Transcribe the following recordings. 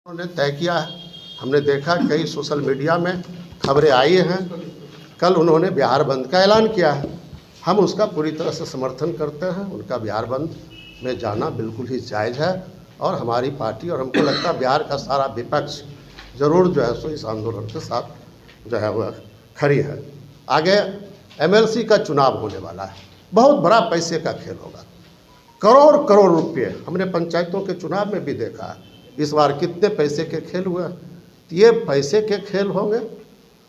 उन्होंने तय किया है। हमने देखा कई सोशल मीडिया में खबरें आई हैं। कल उन्होंने बिहार बंद का ऐलान किया है, हम उसका पूरी तरह से समर्थन करते हैं। उनका बिहार बंद में जाना बिल्कुल ही जायज़ है और हमारी पार्टी और हमको लगता है बिहार का सारा विपक्ष ज़रूर जो है सो इस आंदोलन के साथ जो है वह खड़ी है। आगे एमएलसी का चुनाव होने वाला है, बहुत बड़ा पैसे का खेल होगा, करोड़ करोड़ रुपये हमने पंचायतों के चुनाव में भी देखा है। इस बार कितने पैसे के खेल हुए, तो ये पैसे के खेल होंगे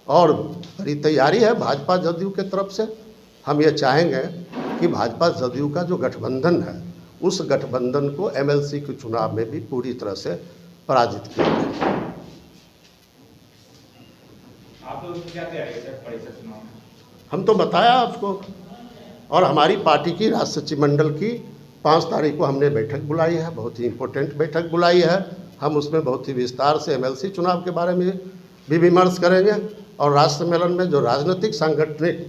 और बड़ी तैयारी है भाजपा जदयू के तरफ से। हम ये चाहेंगे कि भाजपा जदयू का जो गठबंधन है उस गठबंधन को एमएलसी के चुनाव में भी पूरी तरह से पराजित किया जाए। आप लोग क्या तैयारी है परिषद चुनाव में? हम तो बताया आपको, और हमारी पार्टी की राज्य सचिवमंडल की 5 तारीख को हमने बैठक बुलाई है, बहुत ही इम्पोर्टेंट बैठक बुलाई है। हम उसमें बहुत ही विस्तार से एमएलसी चुनाव के बारे में भी विमर्श करेंगे और राज्य सम्मेलन में जो राजनीतिक सांगठनिक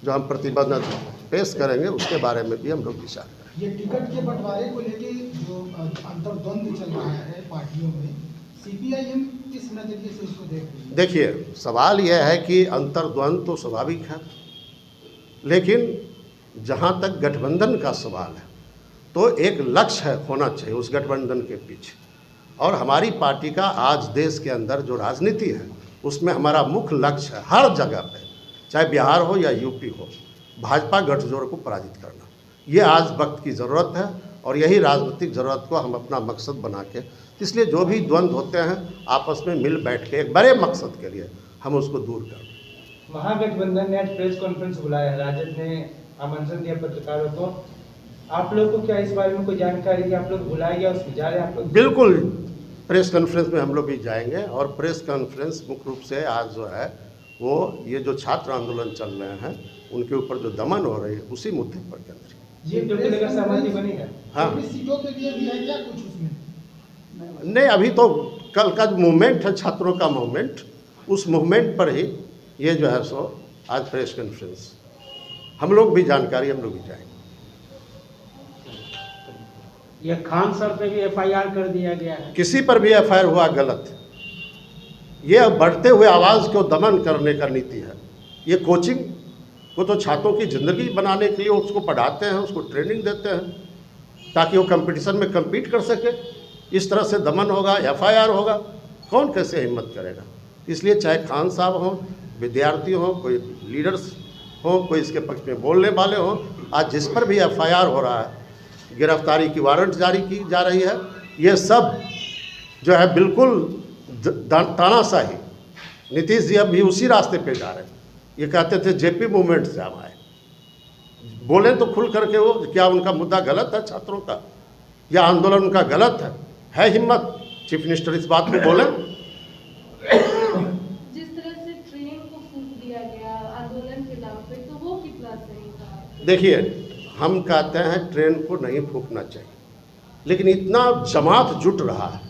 जो हम प्रतिबंध पेश करेंगे उसके बारे में भी हम लोग विचार करेंगे। ये टिकट के बंटवारे को लेके जो अंतर्द्वंद चल रहा है पार्टियों में, सीपीआईएम किस नजरिए से इसको देख रही है? देखिए, सवाल यह है कि अंतर्द्वंद तो स्वाभाविक है, लेकिन जहाँ तक गठबंधन का सवाल है तो एक लक्ष्य है होना चाहिए उस गठबंधन के पीछे। और हमारी पार्टी का आज देश के अंदर जो राजनीति है उसमें हमारा मुख्य लक्ष्य है हर जगह पे, चाहे बिहार हो या यूपी हो, भाजपा गठजोड़ को पराजित करना। ये आज वक्त की ज़रूरत है और यही राजनीतिक ज़रूरत को हम अपना मकसद बना के, इसलिए जो भी द्वंद्व होते हैं आपस में मिल बैठ के एक बड़े मकसद के लिए हम उसको दूर कर। महागठबंधन ने आज प्रेस कॉन्फ्रेंस बुलाया है, राजद ने आमंत्रण दिया पत्रकारों को। आप लोग को क्या इस बारे में कोई जानकारी कि आप लोग बुलाए गया उसमें जा रहे हैं आप लोग? बिल्कुल, प्रेस कॉन्फ्रेंस में हम लोग भी जाएंगे और प्रेस कॉन्फ्रेंस मुख्य रूप से आज जो है वो ये जो छात्र आंदोलन चल रहे हैं उनके ऊपर जो दमन हो रही है उसी मुद्दे पर केंद्रित। ये जो लेकर सहमति बनी है, हाँ, सीटों के लिए भी है क्या कुछ उसमें? नहीं, अभी तो कल का जो मूवमेंट है छात्रों का मूवमेंट, उस मूवमेंट पर ही ये जो है सो आज प्रेस कॉन्फ्रेंस हम लोग भी जानकारी हम लोग भी जाएंगे। ये खान सर पे भी एफआईआर कर दिया गया है। किसी पर भी एफआईआर हुआ गलत है। ये बढ़ते हुए आवाज़ को दमन करने का नीति है। ये कोचिंग वो तो छात्रों की ज़िंदगी बनाने के लिए उसको पढ़ाते हैं, उसको ट्रेनिंग देते हैं ताकि वो कंपटीशन में कम्पीट कर सके। इस तरह से दमन होगा, एफआईआर होगा, कौन कैसे हिम्मत करेगा? इसलिए चाहे खान साहब हों, विद्यार्थी हों, कोई लीडर्स हों, कोई इसके पक्ष में बोलने वाले हों, आज जिस पर भी एफआईआर हो रहा है, गिरफ्तारी की वारंट जारी की जा रही है, ये सब जो है बिल्कुल तानाशाही। नीतीश जी अब भी उसी रास्ते पे जा रहे हैं। ये कहते थे जेपी मूवमेंट से हम आए, बोले तो खुल करके वो क्या उनका मुद्दा गलत है छात्रों का या आंदोलन उनका गलत है हिम्मत चीफ मिनिस्टर इस बात को बोले। जिस तरह से ट्रेन को फूंक दिया गया आंदोलन के नाम पे, तो वो कितना सही था? देखिए, हम कहते हैं ट्रेन को नहीं फूंकना चाहिए, लेकिन इतना जमात जुट रहा है,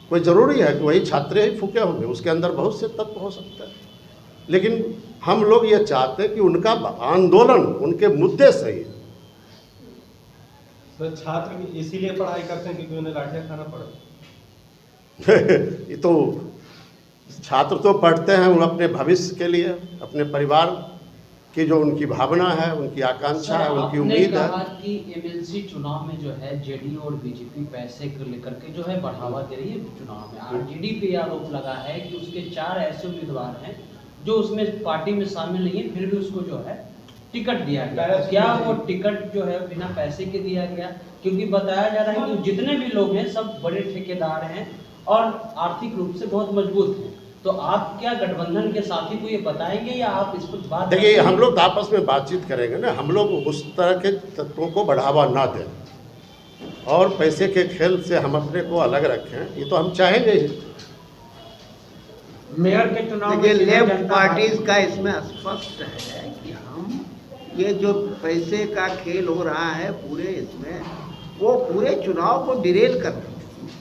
कोई ज़रूरी है कि वही छात्र ही फूके होंगे? उसके अंदर बहुत से तत्व हो सकते हैं, लेकिन हम लोग ये चाहते हैं कि उनका आंदोलन, उनके मुद्दे सही है। तो छात्र भी इसीलिए पढ़ाई करते हैं क्योंकि उन्हें लाठियाँ खाना पड़ा। ये तो छात्र तो पढ़ते हैं उन अपने भविष्य के लिए, अपने परिवार की जो उनकी भावना है, उनकी आकांक्षा है, उनकी उम्मीद है। कहा कि एमएलसी चुनाव में जो है जेडीयू और बीजेपी पैसे को लेकर के जो है बढ़ावा दे रही है चुनाव में। आरजेडी पे आरोप लगा है कि उसके 4 ऐसे उम्मीदवार हैं जो उसमें पार्टी में शामिल नहीं है, फिर भी उसको जो है टिकट दिया गया। क्या वो टिकट जो है बिना पैसे के दिया गया? क्योंकि बताया जा रहा है कि जितने भी लोग हैं सब बड़े ठेकेदार हैं और आर्थिक रूप से बहुत मजबूत हैं। तो आप क्या गठबंधन के साथी को ये बताएंगे या आप इस पर बात? देखिए, हम लोग आपस में बातचीत करेंगे ना, हम लोग उस तरह के तत्वों को बढ़ावा ना दें और पैसे के खेल से हम अपने को अलग रखें, ये तो हम चाहेंगे ही। मेयर के चुनाव में लेफ्ट पार्टीज का इसमें स्पष्ट है कि हम ये जो पैसे का खेल हो रहा है पूरे इसमें, वो पूरे चुनाव को डिरेल कर रहे हैं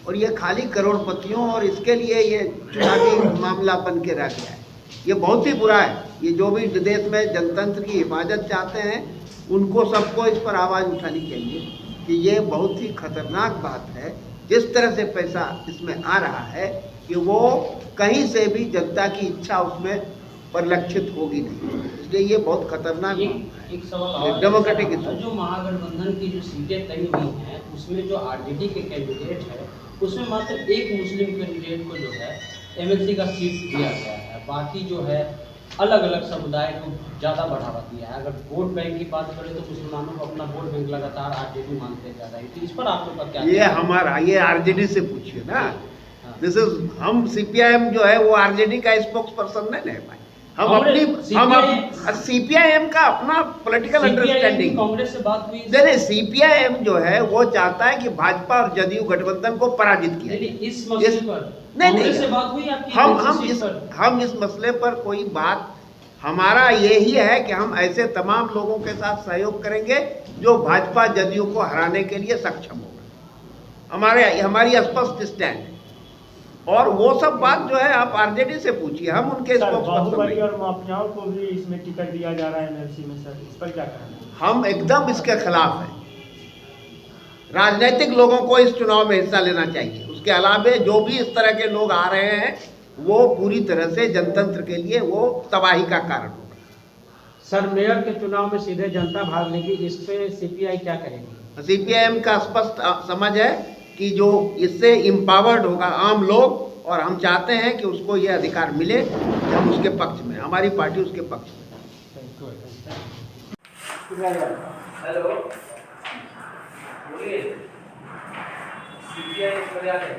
और ये खाली करोड़पतियों और इसके लिए ये चुनावी मामला बन के रह गया है। ये बहुत ही बुरा है। ये जो भी देश में जनतंत्र की हिफाजत चाहते हैं उनको सबको इस पर आवाज़ उठानी चाहिए कि ये बहुत ही खतरनाक बात है जिस तरह से पैसा इसमें आ रहा है कि वो कहीं से भी जनता की इच्छा उसमें परिलक्षित होगी नहीं, इसलिए ये बहुत खतरनाक एक सवाल और है, डेमोक्रेटिक सर, इशू। जो महागठबंधन की जो सीटें तय हुई हैं उसमें जो आरजेडी के कैंडिडेट है उसमें मात्र एक मुस्लिम कैंडिडेट को जो है एमएलसी का सीट दिया गया है, बाकी जो है अलग अलग समुदाय को ज़्यादा बढ़ावा दिया है। अगर वोट बैंक की बात करें तो मुसलमानों को अपना वोट बैंक लगातार आरजेडी मानते जा रहा है, तो इस पर आप लोग का क्या? ये हमारा, ये आरजेडी से पूछिए ना। दिस इज, हम सीपीआईएम जो है वो आरजेडी का स्पोक्स पर्सन नहीं है भाई। हम अपनी सीपीआईएम का अपना पॉलिटिकल अंडरस्टैंडिंग। कांग्रेस से बात हुई? नहीं, सीपीआईएम जो है वो चाहता है कि भाजपा और जदयू गठबंधन को पराजित किया जाए। इस मसले पर नहीं, कांग्रेस से बात हुई आपकी? हम इस मसले पर कोई बात, हमारा यही है कि हम ऐसे तमाम लोगों के साथ सहयोग करेंगे जो भाजपा जदयू को हराने के लिए सक्षम होगा। हमारी स्पष्ट स्टैंड है, और वो सब बात जो है आप आरजेडी से पूछिए, हम उनके बाहुबली और माफियाओं को भी इसमें टिकट दिया जा रहा है एमएलसी में, सर इस पर क्या कहना है? हम एकदम इसके खिलाफ हैं। राजनीतिक लोगों को इस चुनाव में हिस्सा लेना चाहिए, उसके अलावा जो भी इस तरह के लोग आ रहे हैं वो पूरी तरह से जनतंत्र के लिए वो तबाही का कारण होगा। सर मेयर के चुनाव में सीधे जनता भाग लेगी, इस पे सीपीआई क्या करेगी? सीपीआईएम का स्पष्ट समझ है कि जो इससे इम्पावर्ड होगा आम लोग, और हम चाहते हैं कि उसको ये अधिकार मिले, हम उसके पक्ष में, हमारी पार्टी उसके पक्ष में। हेलो, बोलिए। सीपीआई इस पर आ गए।